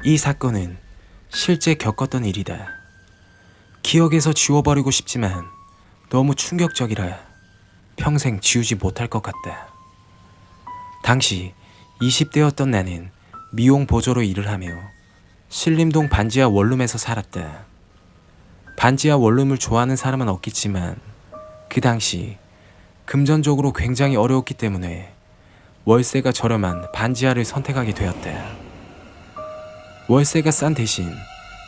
이 사건은 실제 겪었던 일이다. 기억에서 지워버리고 싶지만 너무 충격적이라 평생 지우지 못할 것 같다. 당시 20대였던 나는 미용 보조로 일을 하며 신림동 반지하 원룸에서 살았다. 반지하 원룸을 좋아하는 사람은 없겠지만 그 당시 금전적으로 굉장히 어려웠기 때문에 월세가 저렴한 반지하를 선택하게 되었다. 월세가 싼 대신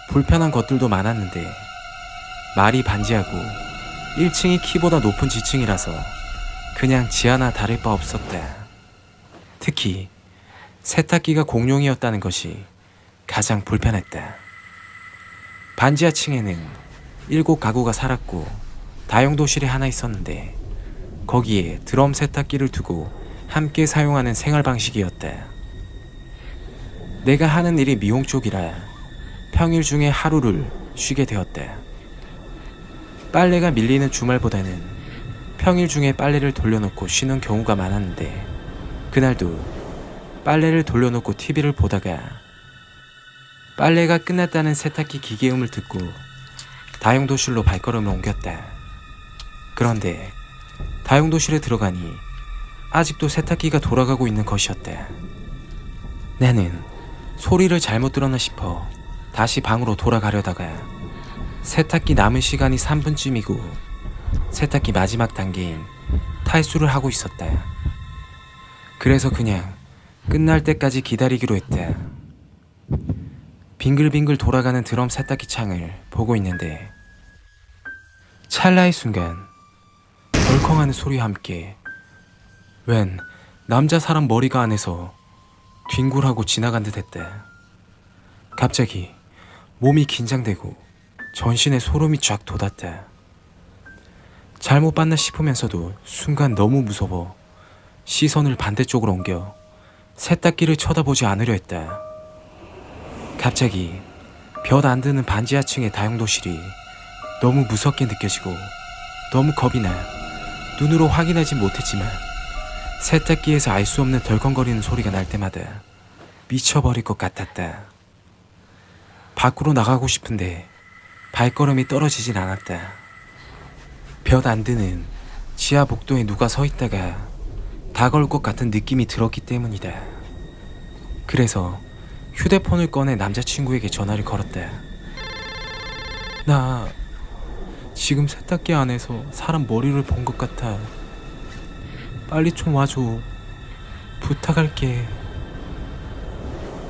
불편한 것들도 많았는데 말이 반지하고 1층이 키보다 높은 지층이라서 그냥 지하나 다를 바 없었다. 특히 세탁기가 공용이었다는 것이 가장 불편했다. 반지하층에는 7가구가 살았고 다용도실이 하나 있었는데 거기에 드럼 세탁기를 두고 함께 사용하는 생활 방식이었다. 내가 하는 일이 미용 쪽이라 평일 중에 하루를 쉬게 되었다. 빨래가 밀리는 주말보다는 평일 중에 빨래를 돌려놓고 쉬는 경우가 많았는데 그날도 빨래를 돌려놓고 TV를 보다가 빨래가 끝났다는 세탁기 기계음을 듣고 다용도실로 발걸음을 옮겼다. 그런데 다용도실에 들어가니 아직도 세탁기가 돌아가고 있는 것이었다. 나는 소리를 잘못 들었나 싶어 다시 방으로 돌아가려다가 세탁기 남은 시간이 3분쯤이고 세탁기 마지막 단계인 탈수를 하고 있었다. 그래서 그냥 끝날 때까지 기다리기로 했다. 빙글빙글 돌아가는 드럼 세탁기 창을 보고 있는데 찰나의 순간 덜컹하는 소리와 함께 웬 남자 사람 머리가 안에서 뒹굴하고 지나간 듯 했다. 갑자기 몸이 긴장되고 전신에 소름이 쫙 돋았다. 잘못 봤나 싶으면서도 순간 너무 무서워 시선을 반대쪽으로 옮겨 세탁기를 쳐다보지 않으려 했다. 갑자기 볕 안 드는 반지하층의 다용도실이 너무 무섭게 느껴지고 너무 겁이 나 눈으로 확인하지 못했지만 세탁기에서 알 수 없는 덜컹거리는 소리가 날 때마다 미쳐버릴 것 같았다. 밖으로 나가고 싶은데 발걸음이 떨어지진 않았다. 볕 안 드는 지하 복도에 누가 서 있다가 다가올 것 같은 느낌이 들었기 때문이다. 그래서 휴대폰을 꺼내 남자친구에게 전화를 걸었다. 나 지금 세탁기 안에서 사람 머리를 본 것 같아. 빨리 좀 와줘. 부탁할게.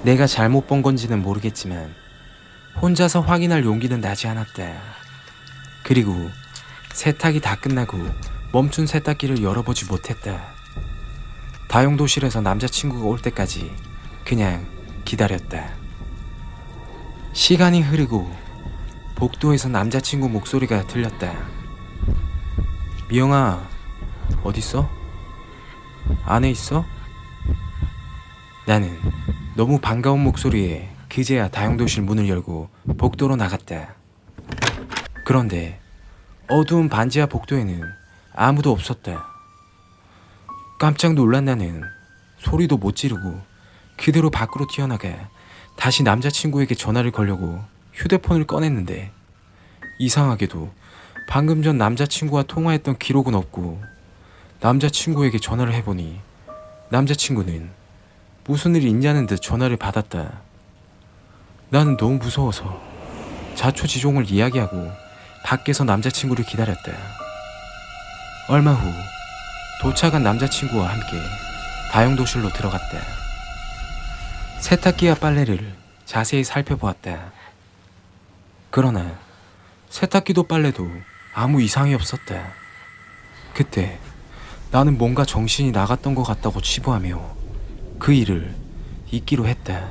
내가 잘못 본 건지는 모르겠지만 혼자서 확인할 용기는 나지 않았다. 그리고 세탁이 다 끝나고 멈춘 세탁기를 열어보지 못했다. 다용도실에서 남자친구가 올 때까지 그냥 기다렸다. 시간이 흐르고 복도에서 남자친구 목소리가 들렸다. 미영아, 어딨어? 안에 있어? 나는 너무 반가운 목소리에 그제야 다용도실 문을 열고 복도로 나갔다. 그런데 어두운 반지하 복도에는 아무도 없었다. 깜짝 놀란 나는 소리도 못 지르고 그대로 밖으로 튀어나가 다시 남자친구에게 전화를 걸려고 휴대폰을 꺼냈는데 이상하게도 방금 전 남자친구와 통화했던 기록은 없고 남자친구에게 전화를 해보니 남자친구는 무슨 일이 있냐는 듯 전화를 받았다. 나는 너무 무서워서 자초지종을 이야기하고 밖에서 남자친구를 기다렸다. 얼마 후 도착한 남자친구와 함께 다용도실로 들어갔다. 세탁기와 빨래를 자세히 살펴보았다. 그러나 세탁기도 빨래도 아무 이상이 없었다. 그때 나는 뭔가 정신이 나갔던 것 같다고 치부하며 그 일을 잊기로 했다.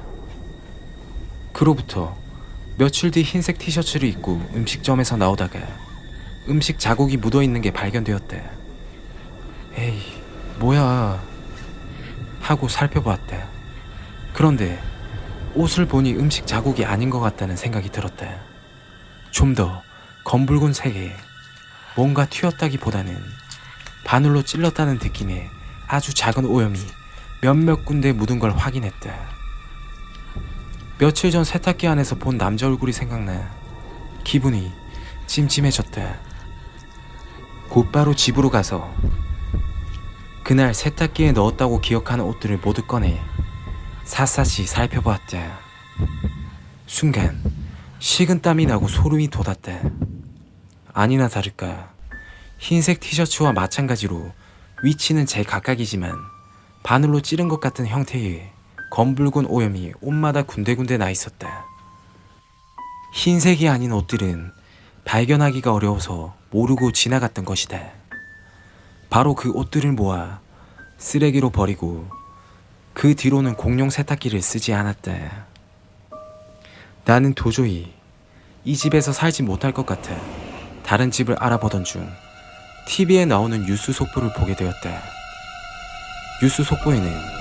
그로부터 며칠 뒤 흰색 티셔츠를 입고 음식점에서 나오다가 음식 자국이 묻어있는 게 발견되었다. 에이, 뭐야 하고 살펴보았다. 그런데 옷을 보니 음식 자국이 아닌 것 같다는 생각이 들었다. 좀 더 검붉은 색에 뭔가 튀었다기보다는 바늘로 찔렀다는 느낌의 아주 작은 오염이 몇몇 군데 묻은 걸 확인했다. 며칠 전 세탁기 안에서 본 남자 얼굴이 생각나 기분이 찜찜해졌다. 곧바로 집으로 가서 그날 세탁기에 넣었다고 기억하는 옷들을 모두 꺼내 샅샅이 살펴보았다. 순간 식은땀이 나고 소름이 돋았다. 아니나 다를까 흰색 티셔츠와 마찬가지로 위치는 제각각이지만 바늘로 찌른 것 같은 형태의 검붉은 오염이 옷마다 군데군데 나 있었다. 흰색이 아닌 옷들은 발견하기가 어려워서 모르고 지나갔던 것이다. 바로 그 옷들을 모아 쓰레기로 버리고 그 뒤로는 공용 세탁기를 쓰지 않았다. 나는 도저히 이 집에서 살지 못할 것 같아 다른 집을 알아보던 중 TV에 나오는 뉴스 속보를 보게 되었다. 뉴스 속보에는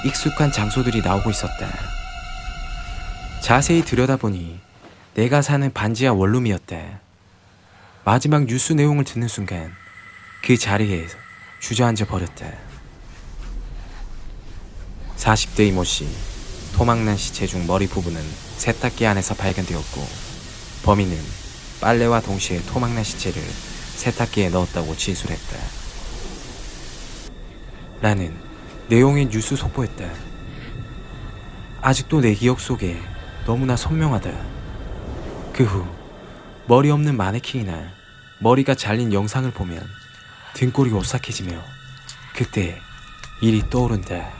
익숙한 장소들이 나오고 있었다. 자세히 들여다보니 내가 사는 반지하 원룸이었다. 마지막 뉴스 내용을 듣는 순간 그 자리에 주저앉아 버렸다. 40대 이모씨 토막난 시체 중 머리 부분은 세탁기 안에서 발견되었고 범인은 빨래와 동시에 토막난 시체를 세탁기에 넣었다고 진술했다. 라는 내용의 뉴스 속보였다. 아직도 내 기억 속에 너무나 선명하다. 그 후 머리 없는 마네킹이나 머리가 잘린 영상을 보면 등골이 오싹해지며 그때 일이 떠오른다.